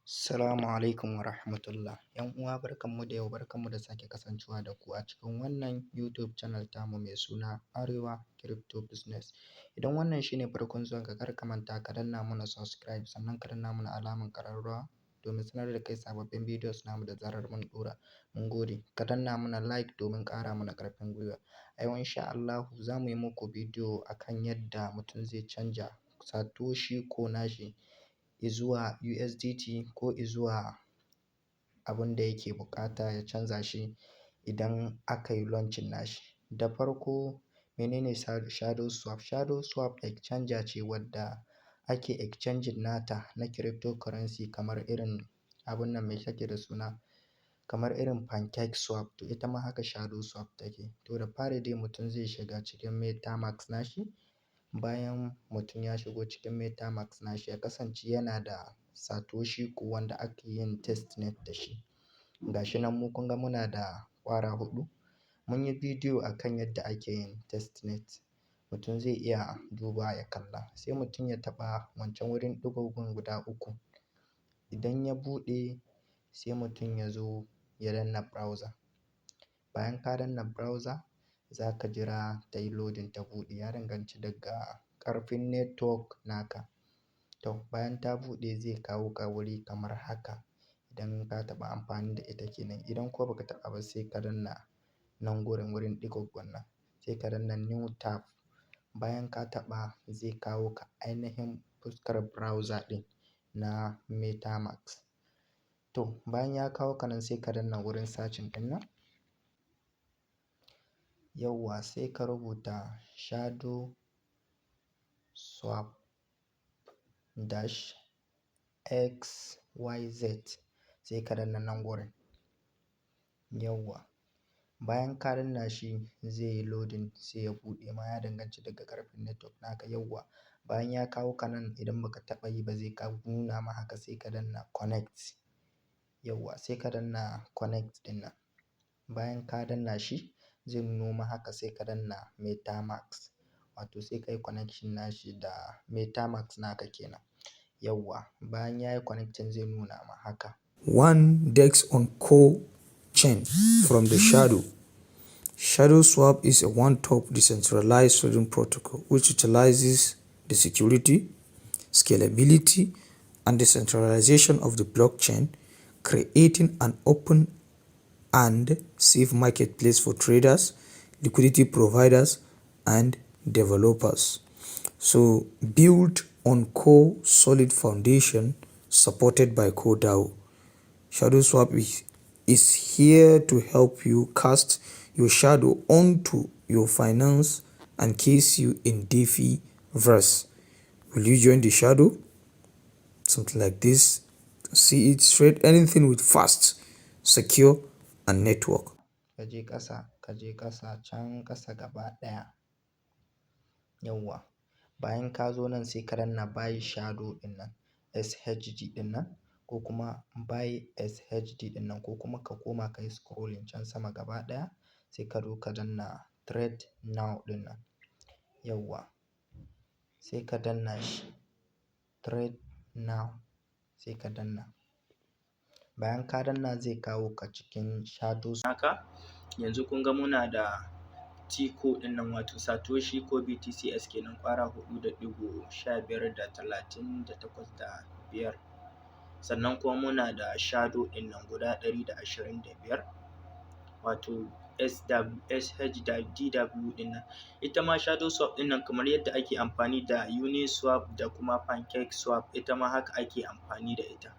Assalamu alaikum wa rahmatullah. ‘Yan uwa barkanmu da yau, barkanmu da sake kasancewa da ku a cikin wannan YouTube channel tamu mai suna Arewa Crypto Business. Idan wannan shine farkon zuwanka, kar ka manta ka danna mana subscribe sannan ka danna mana alamar ƙararrawa domin sanar da kai sababbin videos namu da zarar mun ɗora. Mun gode. Ka danna mana like domin ƙara mana ƙarfin gwiwa. A yau insha Allahu za mu yi muku bidiyo akan yadda mutum zai canja Satoshi ko nashi izuwa Usdt ko izuwa abin da yake buƙata ya canza shi idan aka yi launching nashi. Da farko menene shadow swap? Shadow swap exchanger ce wadda ake exchanging nata na cryptocurrency kamar irin abun nan mai take da suna, kamar irin pancake swap, to ita ma haka shadow swap take. To da fari dai mutum zai shiga cikin metamask nashi. Bayan mutum ya shigo cikin metamask nashi, ya kasance yana da Satoshi ko wanda ake yin testnet da shi. Ga shi nan mu kun ga muna da ƙwara huɗu. Mun yi bidiyo akan yadda ake yin testnet. Mutum zai iya dubawa ya kalla. Sai mutum ya taɓa wancan wurin ɗigogun guda uku. Idan ya buɗe sai mutum ya zo ya danna browser. Bayan ka danna browser za ka jira ta yi loading ta buɗe. Ya danganci daga ƙarfin network naka. To bayan ta buɗe zai kawo ka wuri kamar haka. Idan ka taɓa amfani da ita kenan. Idan kuwa baka taɓa ba sai ka danna nan wurin ɗigogon nan. Sai ka danna new tab. Bayan ka taɓa zai kawo ka ainihin fuskar browser ɗin na metamask. To bayan ya kawo ka nan sai ka danna wurin searching ɗin nan. Yauwa sai ka rubuta shadow swap dash XYZ sai ka danna nan wurin. Yauwa bayan ka danna shi zai yi loading sai ya buɗe ma, ya danganci daga ƙarfin network naka. Yauwa bayan ya kawo ka nan idan baka taɓa yi ba zai nuna ma haka sai ka danna connect. Yauwa sai ka danna connect ɗin nan. Bayan ka danna shi zai nuno ma haka sai ka danna metamask. Wato sai ka yi connection nashi da metamask naka kenan. Yauwa bayan ya yi connecting zai nuna ma haka. One DEX on core chain from the shadow. Shadow swap is a one-top decentralized trading protocol which utilizes the security, scalability, and decentralization of the blockchain, creating an open and safe marketplace for traders, liquidity providers, and developers. So built on core solid foundation supported by CoreDAO. Shadow swap is here to help you cast your shadow onto your finance and case you in DeFi verse. Will you join the shadow? Something like this. See it straight, anything with fast, secure, and network. Ka je ƙasa can ƙasa gaba ɗaya. Yauwa bayan ka zo nan sai ka danna buy shadow ɗin nan, SHD ɗin nan, ko kuma buy SHD ɗin nan, ko kuma ka koma ka yi scrolling can sama gaba ɗaya sai ka zo ka danna trade now ɗin nan. Yauwa sai ka danna shi trade now sai ka danna. Bayan ka danna zai kawo ka cikin shadow naka. Yanzu kun ga muna da Tiko ɗin nan wato Satoshi ko BTCs kenan ƙwara 4.1538.5. Sannan kuma muna da shadow ɗin nan guda 125 wato SHDW ɗin nan. Ita ma shadow swap ɗin nan kamar yadda ake amfani da Uniswap da kuma pancake swap, ita ma haka ake amfani da ita.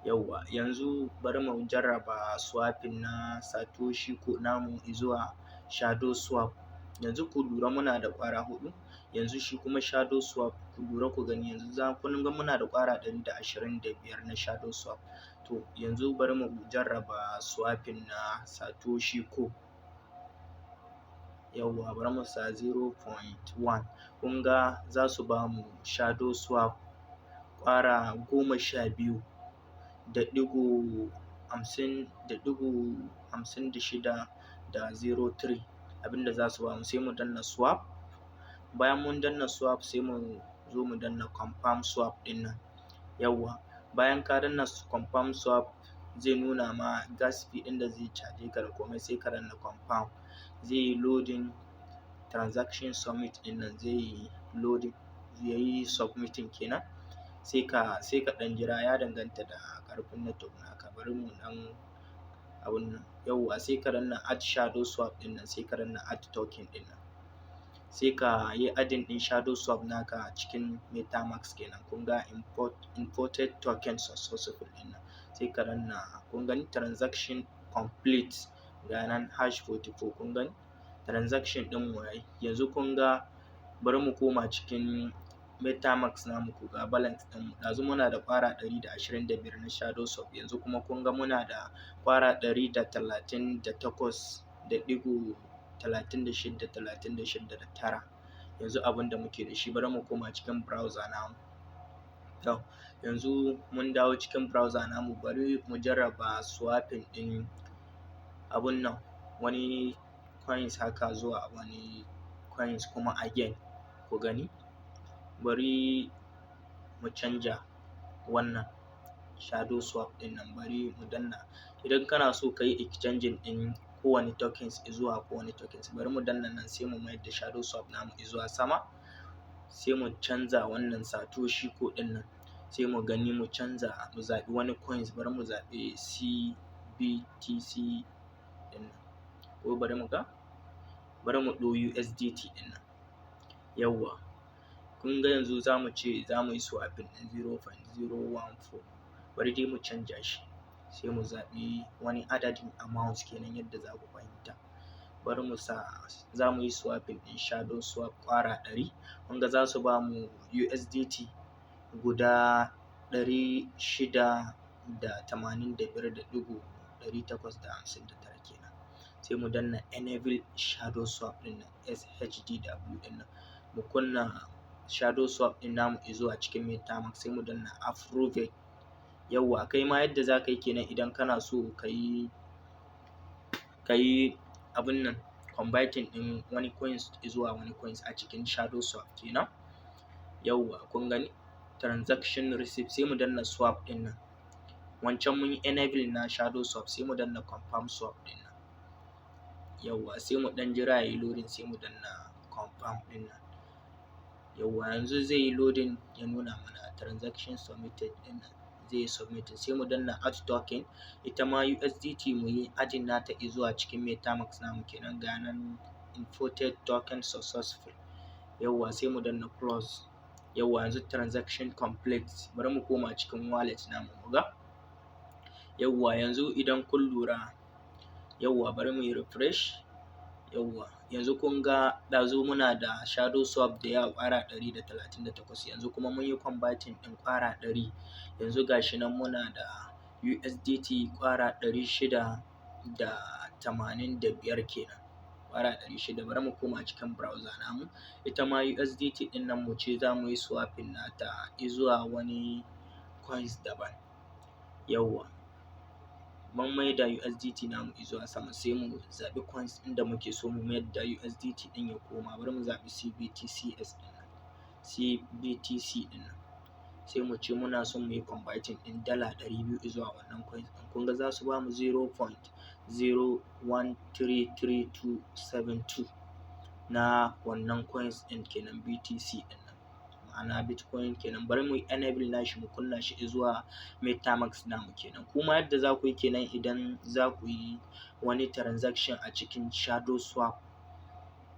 Yauwa yanzu bari mu jarraba swapping na Satoshi ko namu izuwa shadow swap. Yanzu ku lura muna da ƙwara huɗu. Yanzu shi kuma shadow swap ku lura ku gani, yanzu kun ga muna da ƙwara 125 na shadow swap. To yanzu bari mu jarraba swapping na Satoshi ko. Yauwa bari mu sa 0.1. Kun ga za su ba mu shadow swap ƙwara 12.56.03 abinda za su ba mu. Sai mu danna swap. Bayan mun danna swap sai mu zo mu danna confirm swap ɗin nan. Yauwa bayan ka danna confirm swap zai nuna ma gas fee ɗin da zai caje ka da komai, sai ka danna confirm, zai yi loading transaction submit ɗin nan, zai yi loading, zai yi submitting kenan, sai ka ɗan jira, ya danganta da ƙarfin network naka. Bari mu ɗan abun nan, yawwa sai ka danna add shadow swap ɗin nan, sai ka danna add token ɗin nan, sai ka yi adding ɗin shadow swap naka cikin metamask kenan. Kun ga imported token successful ɗin nan, sai ka danna, kun gani transaction complete, ga nan #44, kun gani transaction ɗin mu yayi. Yanzu kun ga bari mu koma cikin metamask namu ku ga balance ɗin mu. Ɗazu muna da ƙwara 125 na shadow swap, yanzu kuma kun ga muna da ƙwara 138.36 yanzu abin da muke da shi. Bari mu koma cikin browser namu. To yanzu mun dawo cikin browser namu, bari mu jarraba swapping ɗin abun nan, wani coins haka zuwa wani coins kuma again, ku gani. Bari mu canja wannan shadow swap ɗin nan, bari mu danna. Idan kana so ka yi exchanging ɗin kowane tokens zuwa kowane tokens, bari mu danna nan, sai mu mayar da shadow swap namu zuwa sama, sai mu canza wannan Satoshi ko ɗin nan, sai mu gani mu canza, mu zaɓi wani coins, bari mu zaɓi BTC ɗin nan, ko bari mu ɗau USDT ɗin nan, yawwa. Kun ga yanzu za mu ce za mu yi swapping ɗin 0.014, bari dai mu canja shi, sai mu zaɓi wani adadin amount kenan yadda za ku fahimta. Bari mu sa, za mu yi swapping ɗin shadow swap ƙwara 100, kun ga za su ba mu USDT guda 685.859 kenan. Sai mu danna enable shadow swap ɗin nan, SHDW ɗin nan, mu kunna shadow swap ɗin namu zuwa cikin metamask, sai mu danna approve. Yawwa, kai ma yadda za ka yi kenan idan kana so ka yi abun nan, converting ɗin wani coins zuwa wani coins a cikin shadow swap kenan. Yawwa, kun gani transaction receipt, sai mu danna swap ɗin nan, wancan mun yi enable na shadow swap, sai mu danna confirm swap ɗin nan. Yawwa, sai mu ɗan jira ya yi loading, sai mu danna confirm ɗin nan. Yawwa, yanzu zai yi loading ya nuna mana transaction submitted ɗin nan, zai yi submitting, sai mu danna add token, ita ma USDT mu yi adding nata zuwa cikin metamask namu kenan, ga nan imported token successful. Yawwa, sai mu danna close. Yawwa, yanzu transaction complete. Bari mu koma cikin wallet namu mu ga. Yawwa, yanzu idan kun lura, yawwa bari mu yi refresh. Yawwa, yanzu kun ga ɗazu muna da shadow swap da yawa ƙwara 138, yanzu kuma mun yi converting ɗin ƙwara 100, yanzu gashi nan muna da USDT ƙwara 685 kenan, ƙwara 600. Bari mu koma cikin browser namu, ita ma USDT ɗin nan mu ce za mu yi swapping nata zuwa wani coins daban. Yawwa, mun mai da USDT namu zuwa sama, sai mu zaɓi coins ɗin da muke so mu mayar da USDT ɗin ya koma. Bari mu zaɓi BTC ɗin nan, sai mu ce muna son mu yi converting ɗin dala 200 zuwa wannan coins ɗin. Kun ga za su ba mu 0.013372 na wannan coins ɗin kenan, BTC ɗin nan, ma'ana Bitcoin kenan. Bari mu yi enable nashi, mu kunna shi zuwa metamask namu kenan. Kuma yadda za ku yi kenan idan za ku yi wani transaction a cikin shadow swap.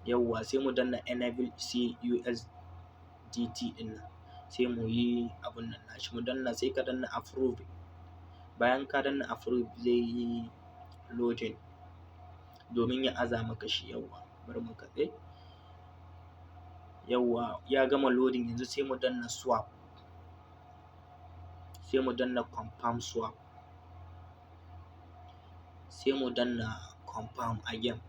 Yawwa, sai mu danna enable USDT ɗin nan, sai mu yi abun nan nashi, mu danna, sai ka danna approve. Bayan ka danna approve zai yi loading domin ya aza maka shi. Yawwa, bari mu katse. Yawwa, ya gama loading, yanzu sai mu danna swap, sai mu danna confirm swap, sai mu danna confirm again.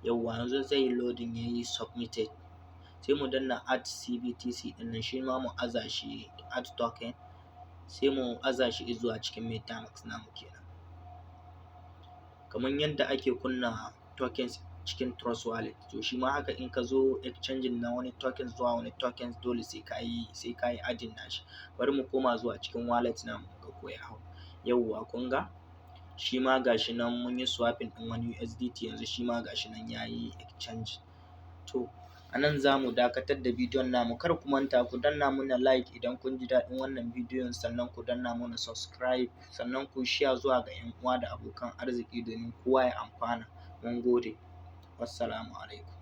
Yawwa, yanzu zai yi loading ya yi submitted, sai mu danna add CBTC ɗin nan, shi ma mu aza shi add token, sai mu aza shi zuwa cikin metamask namu kenan. Kamar yadda ake kunna tokens cikin Trust Wallet. To shi ma haka in ka zo exchanging na wani tokens zuwa wani tokens dole sai ka yi adding nashi. Bari mu koma zuwa cikin wallet namu ga ko ya hau. Yauwa kun ga shi ma gashi nan mun yi swapping ɗin wani USDT yanzu shi ma gashi nan ya yi exchange. To a nan za mu dakatar da bidiyon namu. Kar ku manta ku danna mana like idan kun ji daɗin wannan bidiyon, sannan ku danna mana subscribe, sannan ku share zuwa ga 'yan uwa da abokan arziki domin kowa ya amfana. Mun gode. Wassalamu alaikum.